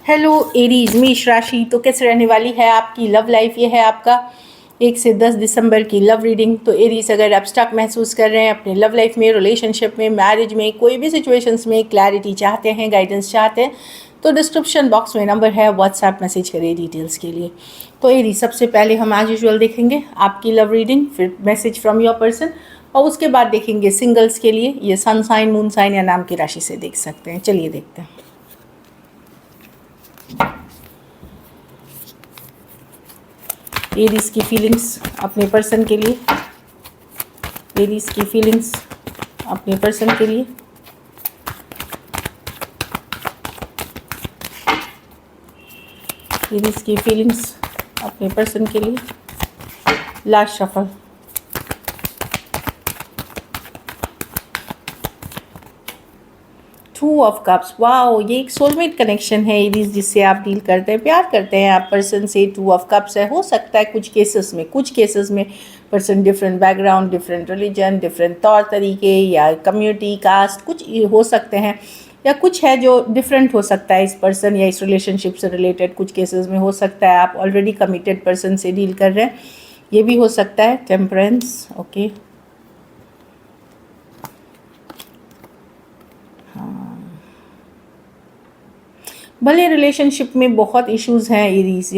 Hello Aries मेष राशि, तो कैसे रहने वाली है आपकी लव लाइफ। ये है आपका 1 से 10 दिसंबर की लव रीडिंग। तो एरीज, अगर आप स्टक महसूस कर रहे हैं अपने लव लाइफ में, रिलेशनशिप में, मैरिज में, कोई भी सिचुएशंस में क्लैरिटी चाहते हैं, गाइडेंस चाहते हैं, तो डिस्क्रिप्शन बॉक्स में नंबर है, व्हाट्सएप मैसेज करिए डिटेल्स के लिए। तो एरीज, सबसे पहले हम आज यूजुअल देखेंगे आपकी लव रीडिंग, फिर मैसेज फ्रॉम योर पर्सन, और उसके बाद देखेंगे सिंगल्स के लिए। ये सन साइन, मून साइन या नाम की राशि से देख सकते हैं। चलिए देखते हैं। एरीज की फीलिंग्स अपने पर्सन के लिए, एरीज की फीलिंग्स अपने पर्सन के लिए। एरीज की फीलिंग्स अपने पर्सन के लिए। Last shuffle. Two of cups, wow, ये एक सोलमेट कनेक्शन है एरीज, जिससे आप डील करते हैं, प्यार करते हैं आप पर्सन से। टू ऑफ कप्स है। हो सकता है कुछ केसेस में person different background, different religion, different तौर तरीके या कम्युनिटी, कास्ट, कुछ हो सकते हैं, या कुछ है जो डिफरेंट हो सकता है इस पर्सन या इस रिलेशनशिप से रिलेटेड। कुछ केसेस में हो सकता है आप ऑलरेडी कमिटेड पर्सन से डील कर रहे हैं, ये भी हो सकता है। Temperance, okay. भले रिलेशनशिप में बहुत इश्यूज हैं एरीज,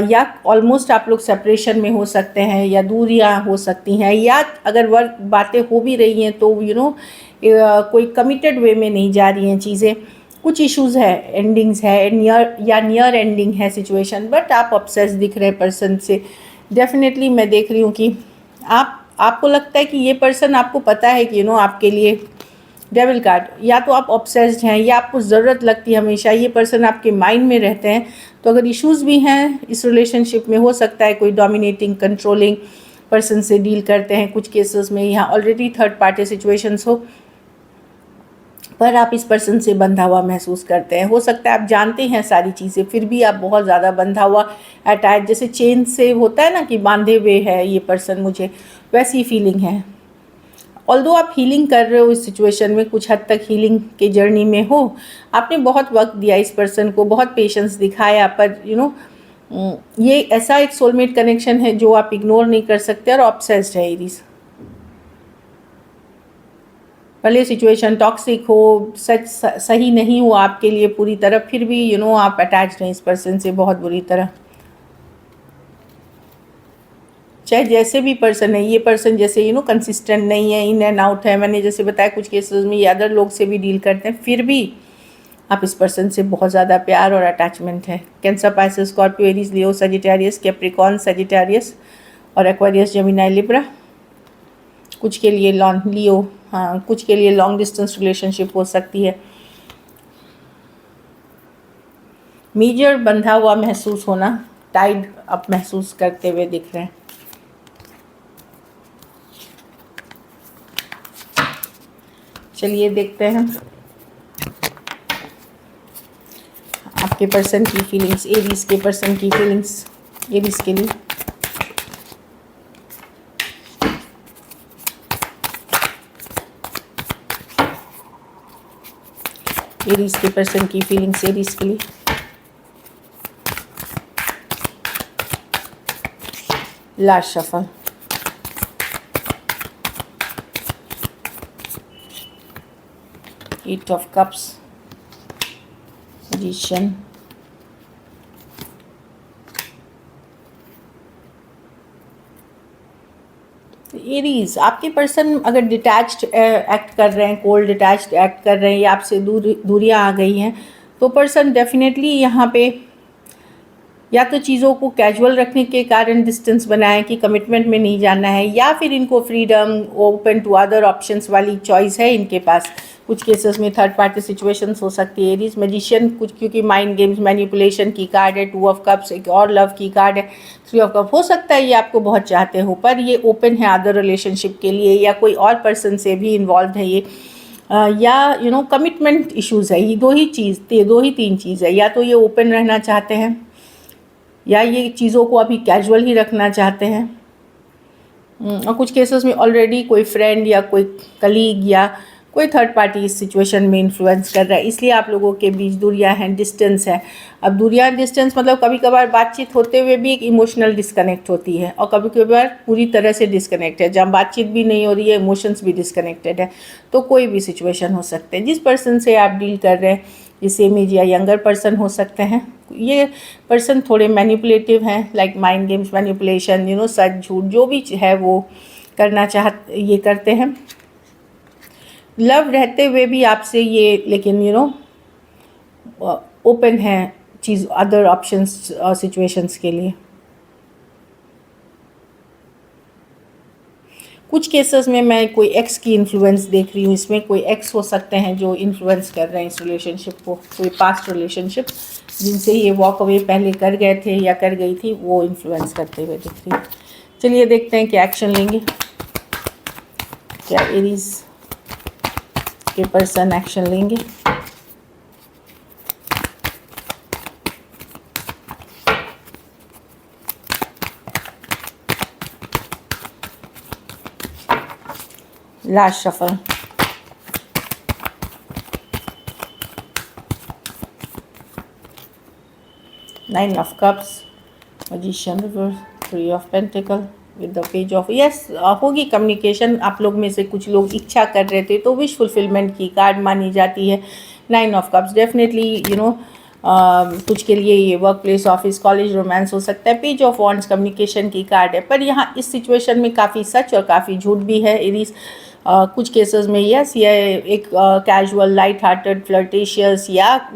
या ऑलमोस्ट आप लोग सेपरेशन में हो सकते हैं, या दूरियां हो सकती हैं, या अगर वर्क बातें हो भी रही हैं तो कोई कमिटेड वे में नहीं जा रही हैं चीज़ें। कुछ इश्यूज है, एंडिंग्स है, नियर एंडिंग है सिचुएशन, बट आप ऑब्सेस दिख रहे पर्सन से। डेफिनेटली मैं देख रही हूँ कि आपको लगता है कि ये पर्सन, आपको पता है कि आपके लिए डेविल कार्ड, या तो आप ऑब्सेस्ड हैं या आपको ज़रूरत लगती है हमेशा, ये पर्सन आपके माइंड में रहते हैं। तो अगर इश्यूज भी हैं इस रिलेशनशिप में, हो सकता है कोई डोमिनेटिंग, कंट्रोलिंग पर्सन से डील करते हैं कुछ केसेस में, यहाँ ऑलरेडी थर्ड पार्टी सिचुएशंस हो, पर आप इस पर्सन से बंधा हुआ महसूस करते हैं। हो सकता है आप जानते हैं सारी चीज़ें, फिर भी आप बहुत ज़्यादा बंधा हुआ, अटैच, जैसे चेन से होता है ना कि बांधे हुए है ये पर्सन मुझे, वैसी फीलिंग है। ऑल्दो आप हीलिंग कर रहे हो इस सिचुएशन में, कुछ हद तक हीलिंग के जर्नी में हो, आपने बहुत वक्त दिया इस पर्सन को, बहुत पेशेंस दिखाया, पर ये ऐसा एक सोलमेट कनेक्शन है जो आप इग्नोर नहीं कर सकते, और ऑब्सेस्ड है एरीज। भले सिचुएशन टॉक्सिक हो, सच सही नहीं हो आपके लिए पूरी तरह, फिर भी आप अटैच्ड हैं इस पर्सन से बहुत बुरी तरह। चाहे जैसे भी पर्सन है, ये पर्सन जैसे कंसिस्टेंट नहीं है, इन एंड आउट है। मैंने जैसे बताया कुछ केसेस में ये अदर लोग से भी डील करते हैं, फिर भी आप इस पर्सन से बहुत ज़्यादा प्यार और अटैचमेंट है। कैंसर, पाइसेस, स्कॉर्पियो, एरीज, लियो, सजिटेरियस, कैप्रिकॉर्न, सजिटेरियस और एक्वेरियस, जेमिनी, लिब्रा। कुछ के लिए लियो, हाँ, कुछ के लिए लॉन्ग डिस्टेंस रिलेशनशिप हो सकती है। मेजर बंधा हुआ महसूस होना, टाइड आप महसूस करते हुए दिख रहे हैं। चलिए देखते हैं आपके पर्सन की फीलिंग्स, एरीज के पर्सन की फीलिंग्स, एरीज के लिए। एरीज के पर्सन की फीलिंग्स एरीज के लिए। Last shuffle. Eight of cups, magician, Aries, आपके पर्सन अगर डिटैच्ड एक्ट कर रहे हैं, कोल्ड डिटैच्ड एक्ट कर रहे हैं, या आपसे दूरियां आ गई हैं, तो पर्सन डेफिनेटली यहाँ पे या तो चीज़ों को कैजुअल रखने के कारण डिस्टेंस बनाएं कि कमिटमेंट में नहीं जाना है, या फिर इनको freedom, open to other options वाली चॉइस है इनके पास। कुछ केसेस में थर्ड पार्टी सिचुएशंस हो सकती है एरीज। मैजिशियन, कुछ क्योंकि माइंड गेम्स, मैनिपुलेशन की कार्ड है। टू ऑफ कप्स एक और लव की कार्ड है। थ्री ऑफ कप, हो सकता है ये आपको बहुत चाहते हो, पर ये ओपन है अदर रिलेशनशिप के लिए, या कोई और पर्सन से भी इन्वॉल्व है ये, या कमिटमेंट इश्यूज़ है। ये दो ही तीन चीज़ है, या तो ये ओपन रहना चाहते हैं, या ये चीज़ों को अभी कैजुअल ही रखना चाहते हैं। और कुछ केसेस में ऑलरेडी कोई फ्रेंड या कोई कलीग या कोई थर्ड पार्टी इस सिचुएशन में इन्फ्लुएंस कर रहा है, इसलिए आप लोगों के बीच दूरियां हैं, डिस्टेंस है। अब दूरियां डिस्टेंस मतलब कभी कभार बातचीत होते हुए भी एक इमोशनल डिस्कनेक्ट होती है, और कभी कभार पूरी तरह से डिस्कनेक्ट है, जहाँ बातचीत भी नहीं हो रही है, इमोशंस भी डिस्कनेक्टेड है। तो कोई भी सिचुएशन हो सकते हैं। जिस पर्सन से आप डील कर रहे हैं, ये सेम एज या यंगर पर्सन हो सकते हैं। ये पर्सन थोड़े मैनिपुलेटिव हैं, लाइक माइंड गेम्स, मैनिपुलेशन, सच झूठ जो भी है वो करना ये करते हैं। लव रहते हुए भी आपसे ये, लेकिन ओपन है चीज़ अदर ऑप्शंस और सिचुएशंस के लिए। कुछ केसेस में मैं कोई एक्स की इन्फ्लुएंस देख रही हूँ, इसमें कोई एक्स हो सकते हैं जो इन्फ्लुएंस कर रहे हैं इस रिलेशनशिप को, कोई पास्ट रिलेशनशिप जिनसे ये वॉक अवे पहले कर गए थे या कर गई थी, वो इन्फ्लुएंस करते हुए दिख रही है। चलिए देखते हैं क्या एक्शन लेंगे, क्या एरीज के पर्सन एक्शन लेंगे। Last shuffle, nine of cups, magician reverse, three of pentacle with the page of, yes होगी कम्युनिकेशन। आप लोग में से कुछ लोग इच्छा कर रहे थे, तो विश फुलफिलमेंट की कार्ड मानी जाती है। नाइन ऑफ कप्स डेफिनेटली कुछ के लिए ये work place, office, college, romance हो सकता है। पेज ऑफ वॉन्ड्स कम्युनिकेशन की कार्ड है, पर यहाँ इस सिचुएशन में काफ़ी सच और काफ़ी झूठ भी है एरीज। कुछ केसेस में यस, ये एक कैजुअल, लाइट हार्टेड, फ्लर्टेशियस या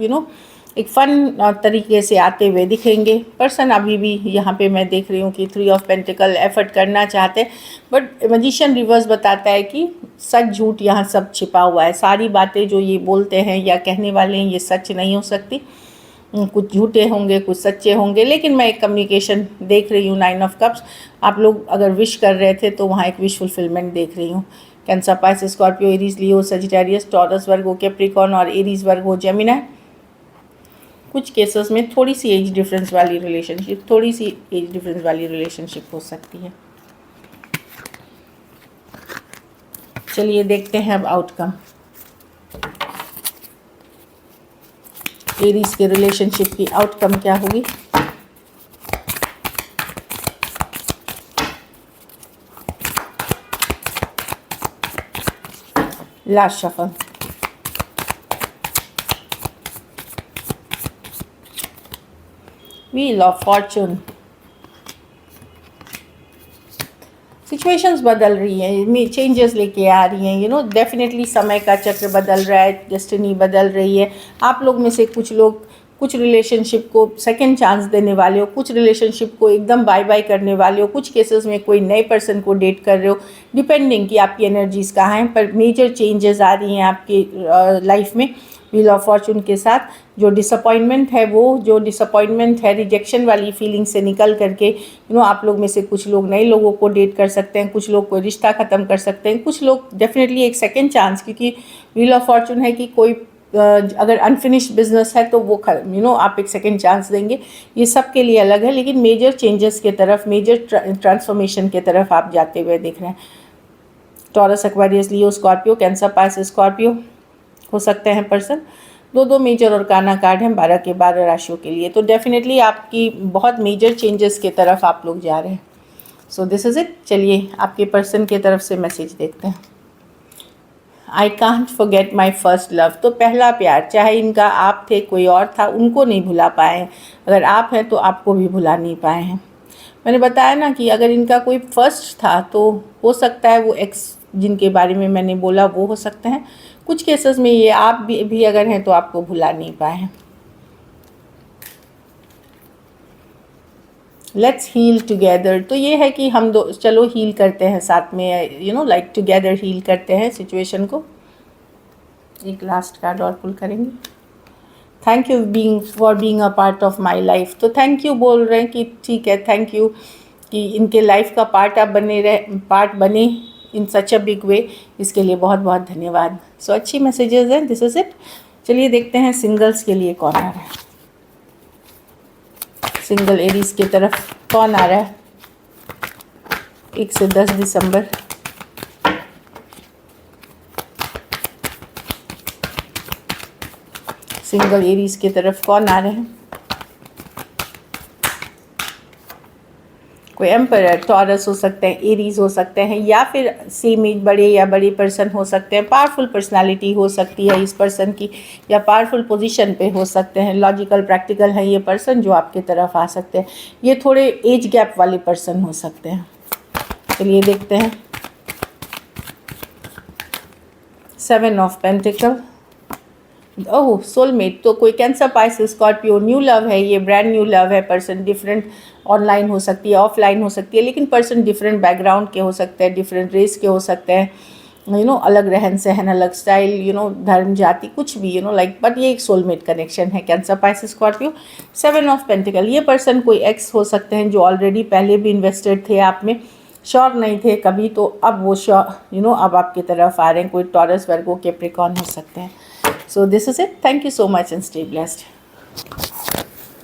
एक फ़न तरीके से आते हुए दिखेंगे। पर्सन अभी भी यहाँ पे मैं देख रही हूँ कि थ्री ऑफ पेंटिकल एफर्ट करना चाहते हैं, बट मैजिशियन रिवर्स बताता है कि सच झूठ यहाँ सब छिपा हुआ है। सारी बातें जो ये बोलते हैं या कहने वाले हैं ये सच नहीं हो सकती, कुछ झूठे होंगे, कुछ सच्चे होंगे, लेकिन मैं एक कम्युनिकेशन देख रही हूँ। नाइन ऑफ कप्स, आप लोग अगर विश कर रहे थे तो वहाँ एक विश फुलफिलमेंट देख रही हूँ। कैंसर, पाइसेस, स्कॉर्पियो, एरीज, लियो, सजिटेरियस, टॉरस, वर्गो, कैप्रिकॉर्न और एरीज, वर्गो, जेमिनी। कुछ केसेस में थोड़ी सी एज डिफरेंस वाली रिलेशनशिप हो सकती है। चलिए देखते हैं अब आउटकम एरीज के रिलेशनशिप की आउटकम क्या होगी। Last shuffle, wheel of Fortune. Situations बदल रही हैं, चेंजेस लेके आ रही हैं, डेफिनेटली समय का चक्र बदल रहा है, डेस्टिनी बदल रही है। आप लोग में से कुछ लोग कुछ रिलेशनशिप को सेकंड चांस देने वाले हो, कुछ रिलेशनशिप को एकदम बाय बाय करने वाले हो, कुछ केसेस में कोई नए पर्सन को डेट कर रहे हो, डिपेंडिंग कि आपकी एनर्जीज़ कहाँ हैं। पर मेजर चेंजेस आ रही हैं आपकी लाइफ में व्हील ऑफ फॉर्चून के साथ। जो डिसअपॉइंटमेंट है, रिजेक्शन वाली फीलिंग से निकल करके आप लोग में से कुछ लोग नए लोगों को डेट कर सकते हैं, कुछ लोग कोई रिश्ता ख़त्म कर सकते हैं, कुछ लोग डेफिनेटली एक सेकेंड चांस, क्योंकि व्हील ऑफ फॉर्चून है कि कोई अगर अनफिनिश्ड बिजनेस है तो वो आप एक सेकेंड चांस देंगे। ये सब के लिए अलग है, लेकिन मेजर चेंजेस के तरफ, मेजर ट्रांसफॉर्मेशन के तरफ आप जाते हुए दिख रहे हैं। टॉरस, एक्वेरियस, लियो, स्कॉर्पियो, कैंसर, पाइसेस, स्कॉर्पियो हो सकते हैं पर्सन। दो मेजर और काना कार्ड हैं 12 के 12 राशियों के लिए, तो डेफिनेटली आपकी बहुत मेजर चेंजेस के तरफ आप लोग जा रहे हैं। So this is it. चलिए आपके पर्सन की तरफ से मैसेज देखते हैं। I can't forget my first love, तो पहला प्यार, चाहे इनका आप थे कोई और था, उनको नहीं भुला पाए हैं। अगर आप हैं तो आपको भी भुला नहीं पाए हैं। मैंने बताया ना कि अगर इनका कोई फर्स्ट था तो हो सकता है वो एक्स जिनके बारे में मैंने बोला वो हो सकते हैं। कुछ केसेस में ये आप भी अगर हैं तो आपको भुला नहीं पाए हैं। लेट्स हील टुगेदर, तो ये है कि हम दो चलो हील करते हैं साथ में, लाइक टुगेदर हील करते हैं सिचुएशन को। एक लास्ट कार्ड और पुल करेंगे। Thank you for being a part of my life, तो थैंक यू बोल रहे हैं कि ठीक है, थैंक यू कि इनके लाइफ का पार्ट आप बने इन सच अ बिग वे, इसके लिए बहुत बहुत धन्यवाद। सो अच्छी मैसेजेस हैं, दिस इज इट। चलिए देखते हैं सिंगल्स के लिए कौन आ रहा है। सिंगल एरीज की तरफ कौन आ रहा है 1 से 10 दिसंबर। सिंगल एरीज की तरफ कौन आ रहे हैं? कोई एम्परर, टॉरस हो सकते हैं, एरीज हो सकते हैं, या फिर सेम एज बड़े या बड़ी पर्सन हो सकते हैं। पावरफुल पर्सनालिटी हो सकती है इस पर्सन की, या पावरफुल पोजीशन पे हो सकते हैं। लॉजिकल प्रैक्टिकल है ये पर्सन जो आपकी तरफ आ सकते हैं। ये थोड़े एज गैप वाले पर्सन हो सकते हैं। चलिए देखते हैं। 7 ऑफ पेंटिकल, ओह सोलमेट, तो कोई cancer, Pisces, Scorpio, new love है ये, ब्रांड न्यू लव है। पर्सन डिफरेंट, ऑनलाइन हो सकती है, ऑफलाइन हो सकती है, लेकिन पर्सन डिफरेंट बैकग्राउंड के हो सकते हैं, डिफरेंट रेस के हो सकते हैं, अलग रहन सहन, अलग स्टाइल, धर्म, जाति, कुछ भी, लाइक, बट ये एक सोलमेट कनेक्शन है। Cancer, Pisces, Scorpio, 7 of pentacle. ये पर्सन कोई एक्स हो सकते हैं जो ऑलरेडी पहले भी इन्वेस्टेड थे आप में, श्योर नहीं थे कभी, तो अब वो श्योर अब आपकी तरफ आ रहे हैं। कोई टॉरस, वर्गो, कैप्रिकॉर्न हो सकते हैं। So this is it. Thank you so much and stay blessed.